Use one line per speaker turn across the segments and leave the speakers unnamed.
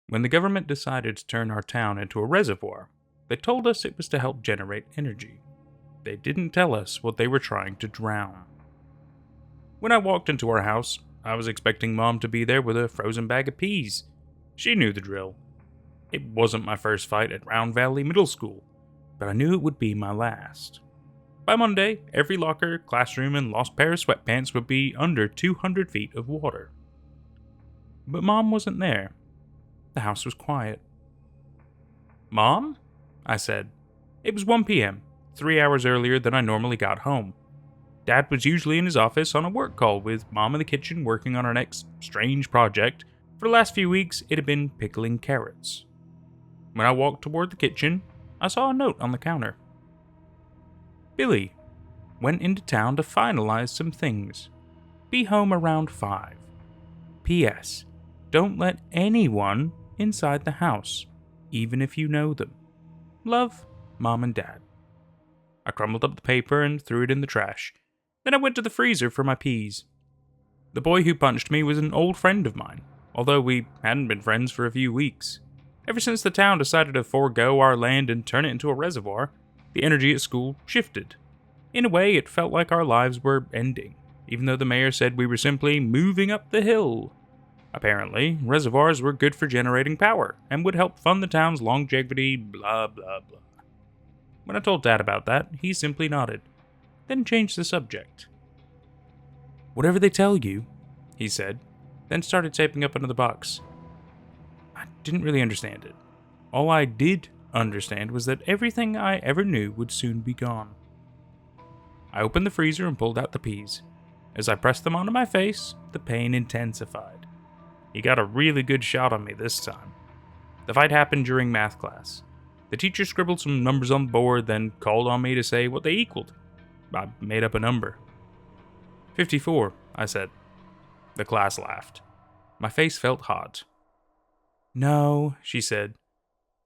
When the government decided to turn our town into a reservoir, they told us it was to help generate energy. They didn't tell us what they were trying to drown. When I walked into our house, I was expecting Mom to be there with a frozen bag of peas. She knew the drill. It wasn't my first fight at Round Valley Middle School, but I knew it would be my last. By Monday, every locker, classroom, and lost pair of sweatpants would be under 200 feet of water. But Mom wasn't there. The house was quiet. "Mom?" I said. It was 1 p.m., 3 hours earlier than I normally got home. Dad was usually in his office on a work call with Mom in the kitchen working on our next strange project. For the last few weeks, it had been pickling carrots. When I walked toward the kitchen, I saw a note on the counter. Billy went into town to finalize some things. Be home around 5. P.S. Don't let anyone inside the house, even if you know them. Love, Mom and Dad. I crumpled up the paper and threw it in the trash. Then I went to the freezer for my peas. The boy who punched me was an old friend of mine, although we hadn't been friends for a few weeks. Ever since the town decided to forego our land and turn it into a reservoir, the energy at school shifted. In a way, it felt like our lives were ending, even though the mayor said we were simply moving up the hill. Apparently, reservoirs were good for generating power and would help fund the town's longevity, blah blah blah. When I told Dad about that, he simply nodded, then changed the subject. "Whatever they tell you," he said, then started taping up another box. I didn't really understand it. All I did understand was that everything I ever knew would soon be gone. I opened the freezer and pulled out the peas. As I pressed them onto my face, the pain intensified. He got a really good shot on me this time. The fight happened during math class. The teacher scribbled some numbers on the board, then called on me to say what they equaled. I made up a number. 54, I said. The class laughed. My face felt hot. "No," she said.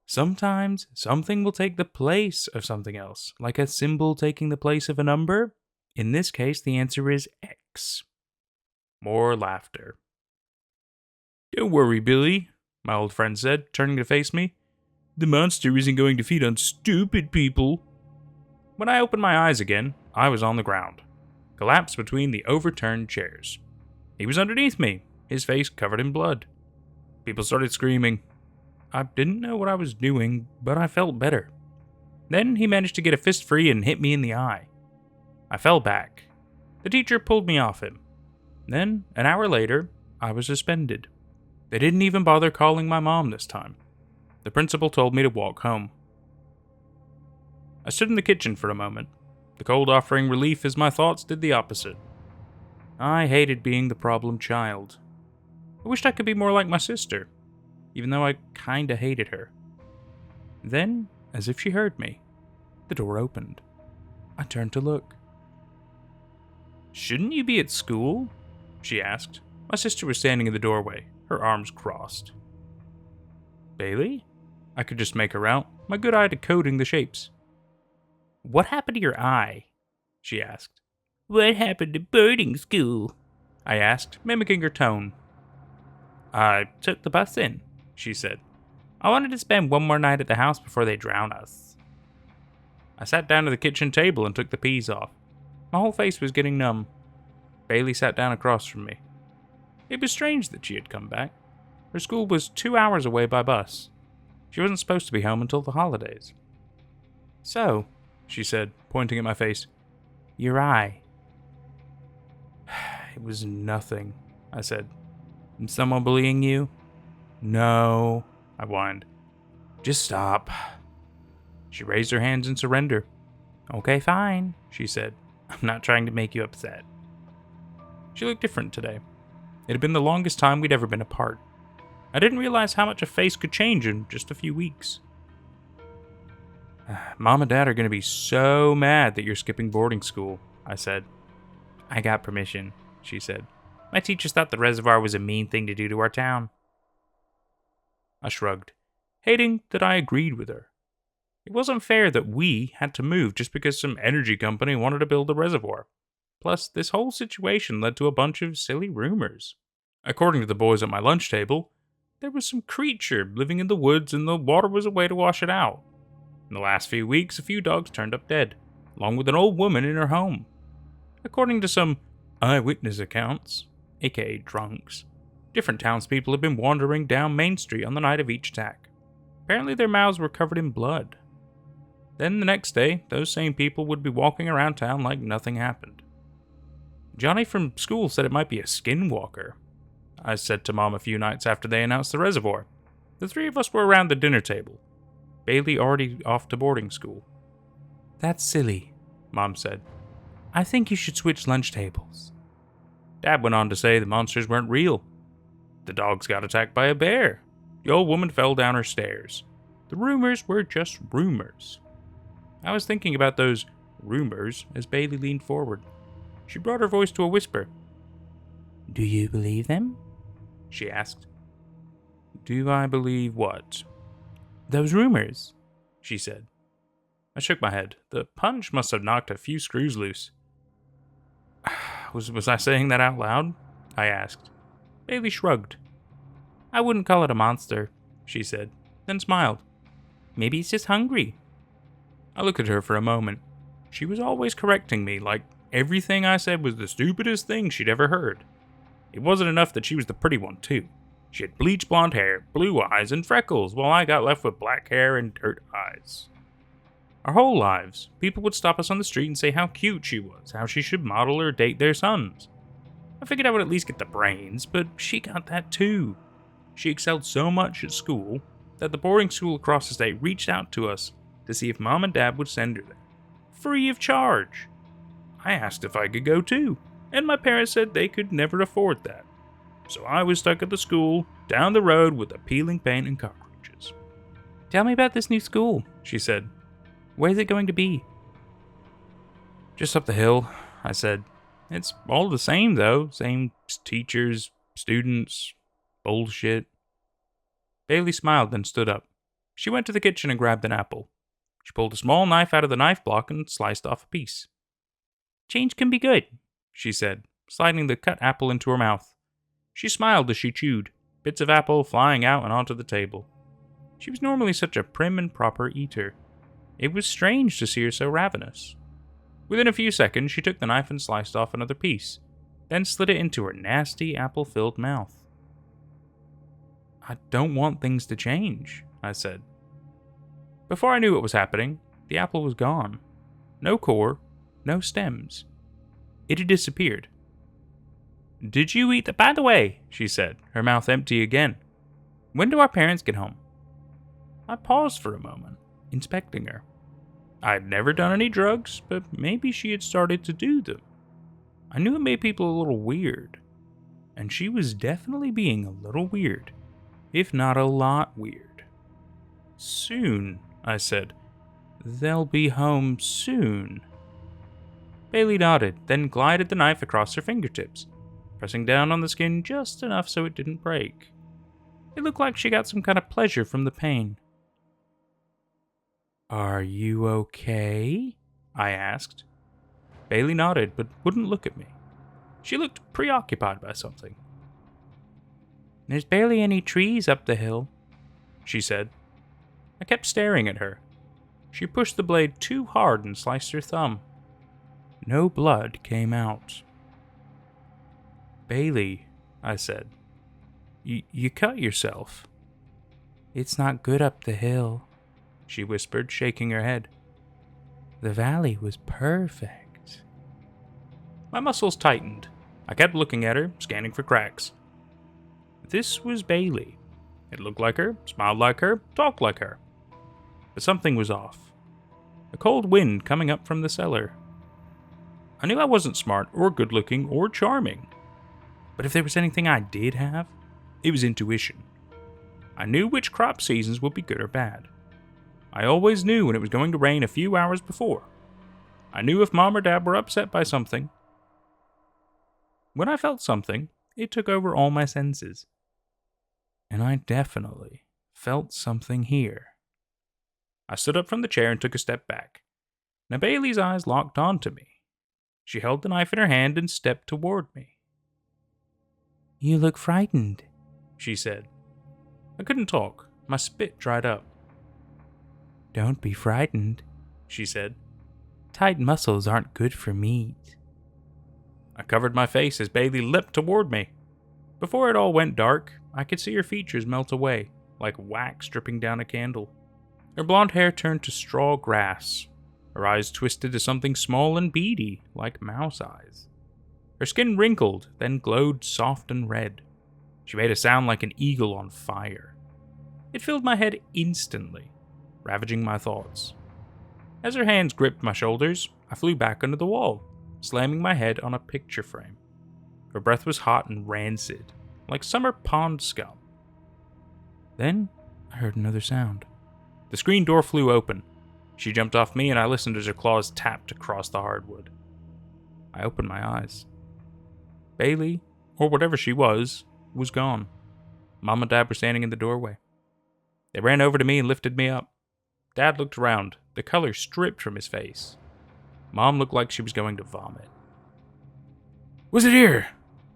"Sometimes something will take the place of something else, like a symbol taking the place of a number. In this case, the answer is X." More laughter. "Don't worry, Billy," my old friend said, turning to face me. "The monster isn't going to feed on stupid people." When I opened my eyes again, I was on the ground, collapsed between the overturned chairs. He was underneath me, his face covered in blood. People started screaming. I didn't know what I was doing, but I felt better. Then he managed to get a fist free and hit me in the eye. I fell back. The teacher pulled me off him. Then, an hour later, I was suspended. They didn't even bother calling my mom this time. The principal told me to walk home. I stood in the kitchen for a moment, the cold offering relief as my thoughts did the opposite. I hated being the problem child. I wished I could be more like my sister, even though I kinda hated her. Then, as if she heard me, the door opened. I turned to look. "Shouldn't you be at school?" she asked. My sister was standing in the doorway, her arms crossed. "Bailey?" I could just make her out, my good eye decoding the shapes. "What happened to your eye?" she asked. "What happened to boarding school?" I asked, mimicking her tone. "I took the bus in," she said. "I wanted to spend one more night at the house before they drown us." I sat down at the kitchen table and took the peas off. My whole face was getting numb. Bailey sat down across from me. It was strange that she had come back. Her school was 2 hours away by bus. She wasn't supposed to be home until the holidays. "So," she said, pointing at my face, "your eye." "It was nothing," I said. "Someone bullying you?" "No," I whined. "Just stop." She raised her hands in surrender. "Okay, fine," she said. "I'm not trying to make you upset." She looked different today. It had been the longest time we'd ever been apart. I didn't realize how much a face could change in just a few weeks. "Mom and Dad are going to be so mad that you're skipping boarding school," I said. "I got permission," she said. "My teachers thought the reservoir was a mean thing to do to our town." I shrugged, hating that I agreed with her. It wasn't fair that we had to move just because some energy company wanted to build a reservoir. Plus, this whole situation led to a bunch of silly rumors. According to the boys at my lunch table, there was some creature living in the woods and the water was a way to wash it out. In the last few weeks, a few dogs turned up dead, along with an old woman in her home. According to some eyewitness accounts, aka drunks, different townspeople have been wandering down Main Street on the night of each attack. Apparently their mouths were covered in blood. Then the next day, those same people would be walking around town like nothing happened. Johnny from school said it might be a skinwalker, I said to Mom a few nights after they announced the reservoir. The three of us were around the dinner table, Bailey already off to boarding school. That's silly, Mom said. I think you should switch lunch tables. Dad went on to say the monsters weren't real. The dogs got attacked by a bear. The old woman fell down her stairs. The rumors were just rumors. I was thinking about those rumors as Bailey leaned forward. She brought her voice to a whisper. Do you believe them? She asked. Do I believe what? Those rumors, she said. I shook my head. The punch must have knocked a few screws loose. Was I saying that out loud? I asked. Bailey shrugged. I wouldn't call it a monster, she said, then smiled. Maybe it's just hungry. I looked at her for a moment. She was always correcting me, like everything I said was the stupidest thing she'd ever heard. It wasn't enough that she was the pretty one, too. She had bleach blonde hair, blue eyes, and freckles, while I got left with black hair and dirt eyes. Our whole lives, people would stop us on the street and say how cute she was, how she should model or date their sons. I figured I would at least get the brains, but she got that too. She excelled so much at school that the boarding school across the state reached out to us to see if Mom and Dad would send her there, free of charge. I asked if I could go too, and my parents said they could never afford that. So I was stuck at the school, down the road with the peeling paint and cockroaches. Tell me about this new school, she said. Where's it going to be? Just up the hill, I said. It's all the same, though. Same teachers, students, bullshit. Bailey smiled, then stood up. She went to the kitchen and grabbed an apple. She pulled a small knife out of the knife block and sliced off a piece. Change can be good, she said, sliding the cut apple into her mouth. She smiled as she chewed, bits of apple flying out and onto the table. She was normally such a prim and proper eater. It was strange to see her so ravenous. Within a few seconds, she took the knife and sliced off another piece, then slid it into her nasty apple-filled mouth. I don't want things to change, I said. Before I knew what was happening, the apple was gone. No core, no stems. It had disappeared. Did you eat the— By the way, she said, her mouth empty again. When do our parents get home? I paused for a moment, inspecting her. I had never done any drugs, but maybe she had started to do them. I knew it made people a little weird, and she was definitely being a little weird, if not a lot weird. Soon, I said. They'll be home soon. Bailey nodded, then glided the knife across her fingertips, pressing down on the skin just enough so it didn't break. It looked like she got some kind of pleasure from the pain. Are you okay? I asked. Bailey nodded, but wouldn't look at me. She looked preoccupied by something. There's barely any trees up the hill, she said. I kept staring at her. She pushed the blade too hard and sliced her thumb. No blood came out. Bailey, I said, you cut yourself. It's not good up the hill, she whispered, shaking her head. The valley was perfect. My muscles tightened. I kept looking at her, scanning for cracks. This was Bailey. It looked like her, smiled like her, talked like her. But something was off. A cold wind coming up from the cellar. I knew I wasn't smart or good-looking or charming. But if there was anything I did have, it was intuition. I knew which crop seasons would be good or bad. I always knew when it was going to rain a few hours before. I knew if Mom or Dad were upset by something. When I felt something, it took over all my senses. And I definitely felt something here. I stood up from the chair and took a step back. Now Bailey's eyes locked onto me. She held the knife in her hand and stepped toward me. You look frightened, she said. I couldn't talk. My spit dried up. "Don't be frightened," she said. "Tight muscles aren't good for meat." I covered my face as Bailey leapt toward me. Before it all went dark, I could see her features melt away, like wax dripping down a candle. Her blonde hair turned to straw grass. Her eyes twisted to something small and beady, like mouse eyes. Her skin wrinkled, then glowed soft and red. She made a sound like an eagle on fire. It filled my head instantly, ravaging my thoughts. As her hands gripped my shoulders, I flew back under the wall, slamming my head on a picture frame. Her breath was hot and rancid, like summer pond scum. Then I heard another sound. The screen door flew open. She jumped off me and I listened as her claws tapped across the hardwood. I opened my eyes. Bailey, or whatever she was gone. Mom and Dad were standing in the doorway. They ran over to me and lifted me up. Dad looked around, the color stripped from his face. Mom looked like she was going to vomit. "Was it here?"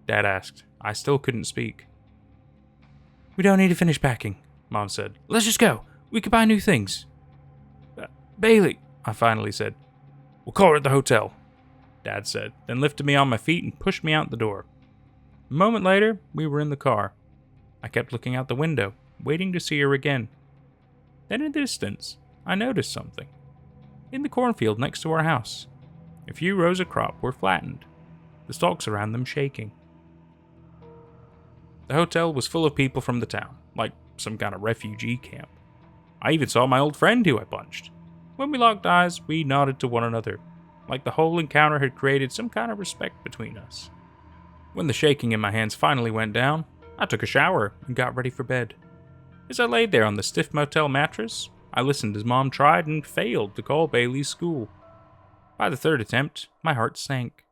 Dad asked. I still couldn't speak. "We don't need to finish packing," Mom said. "Let's just go. We could buy new things." "Bailey," I finally said. "We'll call her at the hotel," Dad said, then lifted me on my feet and pushed me out the door. A moment later, we were in the car. I kept looking out the window, waiting to see her again. Then in the distance, I noticed something. In the cornfield next to our house, a few rows of crop were flattened, the stalks around them shaking. The hotel was full of people from the town, like some kind of refugee camp. I even saw my old friend who I punched. When we locked eyes, we nodded to one another, like the whole encounter had created some kind of respect between us. When the shaking in my hands finally went down, I took a shower and got ready for bed. As I laid there on the stiff motel mattress, I listened as Mom tried and failed to call Bailey's school. By the third attempt, my heart sank.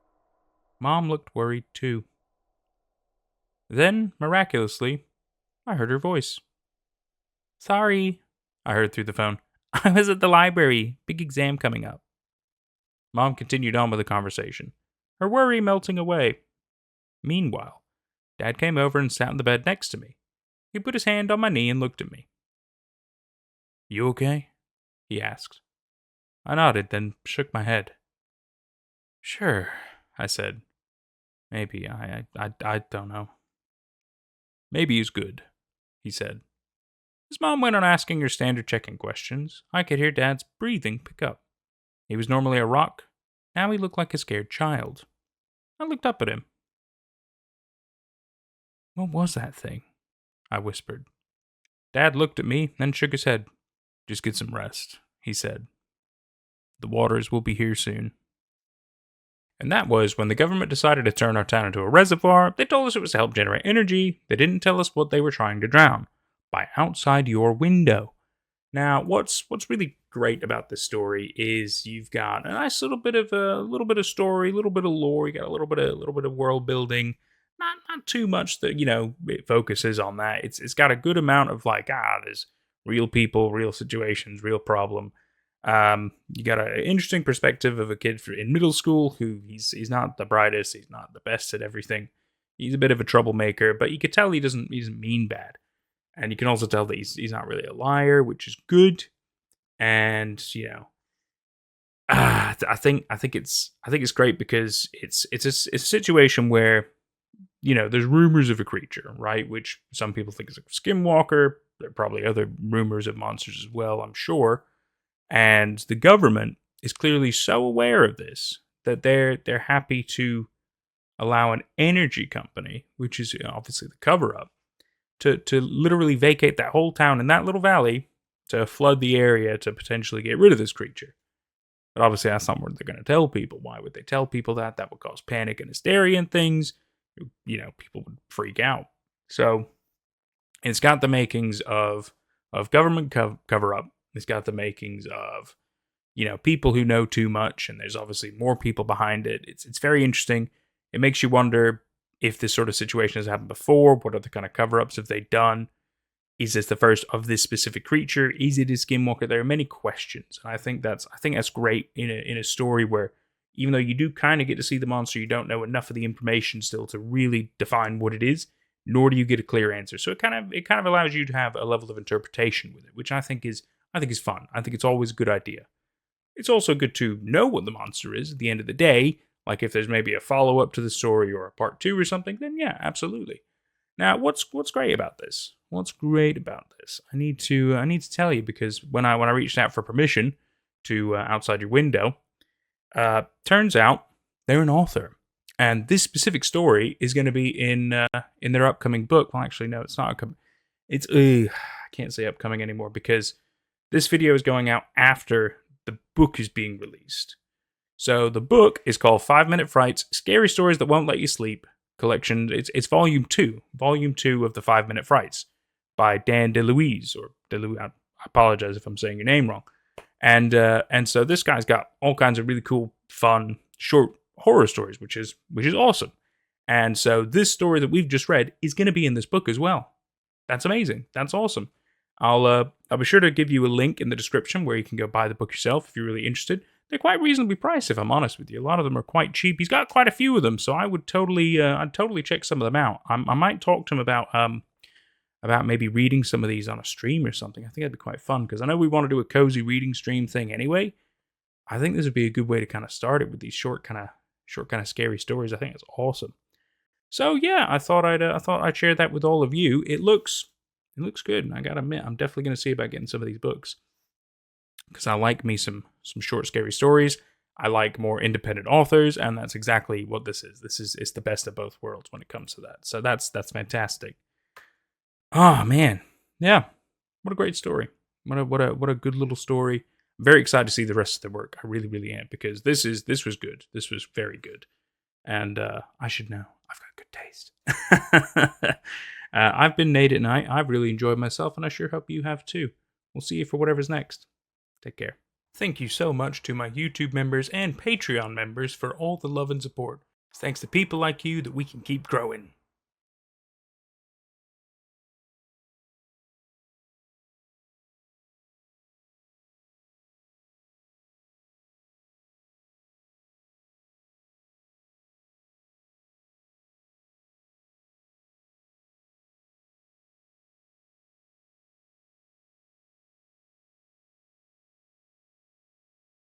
Mom looked worried too. Then, miraculously, I heard her voice. "Sorry," I heard through the phone. "I was at the library. Big exam coming up." Mom continued on with the conversation, her worry melting away. Meanwhile, Dad came over and sat on the bed next to me. He put his hand on my knee and looked at me. "You okay?" he asked. I nodded, then shook my head. "Sure," I said. "Maybe, I don't know." "Maybe is good," he said. As Mom went on asking her standard checking questions, I could hear Dad's breathing pick up. He was normally a rock. Now he looked like a scared child. I looked up at him. "What was that thing?" I whispered. Dad looked at me, then shook his head. "Just get some rest," he said. "The waters will be here soon." And that was when the government decided to turn our town into a reservoir. They told us it was to help generate energy. They didn't tell us what they were trying to drown. By outside your window. Now, what's really great about this story is you've got a nice little bit of story, a little bit of lore. You got a little bit of world building. Not too much that it focuses on that. It's got a good amount of there's real people, real situations, real problem. You got an interesting perspective of a kid in middle school who he's not the brightest, he's not the best at everything. He's a bit of a troublemaker, but you could tell he doesn't mean bad. And you can also tell that he's not really a liar, which is good. And I think it's great because it's a situation where there's rumors of a creature, right? Which some people think is a skinwalker. There are probably other rumors of monsters as well, I'm sure. And the government is clearly so aware of this that they're happy to allow an energy company, which is obviously the cover-up, to literally vacate that whole town in that little valley to flood the area to potentially get rid of this creature. But obviously that's not what they're going to tell people. Why would they tell people that? That would cause panic and hysteria and things. People would freak out. So it's got the makings of government cover-up. It's got the makings of, people who know too much, and there's obviously more people behind it. It's very interesting. It makes you wonder if this sort of situation has happened before. What other kind of cover-ups have they done? Is this the first of this specific creature? Is it a skinwalker? There are many questions, and I think that's great in a story where, even though you do kind of get to see the monster, you don't know enough of the information still to really define what it is. nor do you get a clear answer. So it kind of allows you to have a level of interpretation with it, which I think is fun. I think it's always a good idea. It's also good to know what the monster is at the end of the day. Like if there's maybe a follow-up to the story or a part 2 or something, then yeah, absolutely. Now, what's great about this? What's great about this? I need to tell you, because when I reached out for permission to outside your window, turns out they're an author, and this specific story is going to be in their upcoming book. Well, actually, no, it's not upcoming. It's I can't say upcoming anymore because this video is going out after the book is being released. So the book is called 5-Minute Frights: Scary Stories That Won't Let You Sleep collection. It's volume 2 of the 5-Minute Frights by Dan DeLuise, or DeLuise. I apologize if I'm saying your name wrong. And so this guy's got all kinds of really cool, fun, short horror stories, which is awesome. And so this story that we've just read is going to be in this book as well. That's amazing. That's awesome. I'll be sure to give you a link in the description where you can go buy the book yourself if you're really interested. They're quite reasonably priced, if I'm honest with you. A lot of them are quite cheap. He's got quite a few of them, so I would I'd totally check some of them out. I might talk to him about maybe reading some of these on a stream or something. I think that'd be quite fun, because I know we want to do a cozy reading stream thing anyway. I think this would be a good way to kind of start it with these short kind of scary stories. I think it's awesome. So yeah, I thought I'd share that with all of you. It looks good. I gotta admit, I'm definitely gonna see about getting some of these books, because I like me some short scary stories. I like more independent authors, and that's exactly what this is. It's the best of both worlds when it comes to that. So that's fantastic. Oh man, yeah, what a great story. What a good little story. I'm very excited to see the rest of the work. I really am, because this was good. This was very good, and I should know. I've got good taste. I've been Nate at Night. I've really enjoyed myself, and I sure hope you have too. We'll see you for whatever's next. Take care. Thank you so much to my YouTube members and Patreon members for all the love and support. It's thanks to people like you that we can keep growing.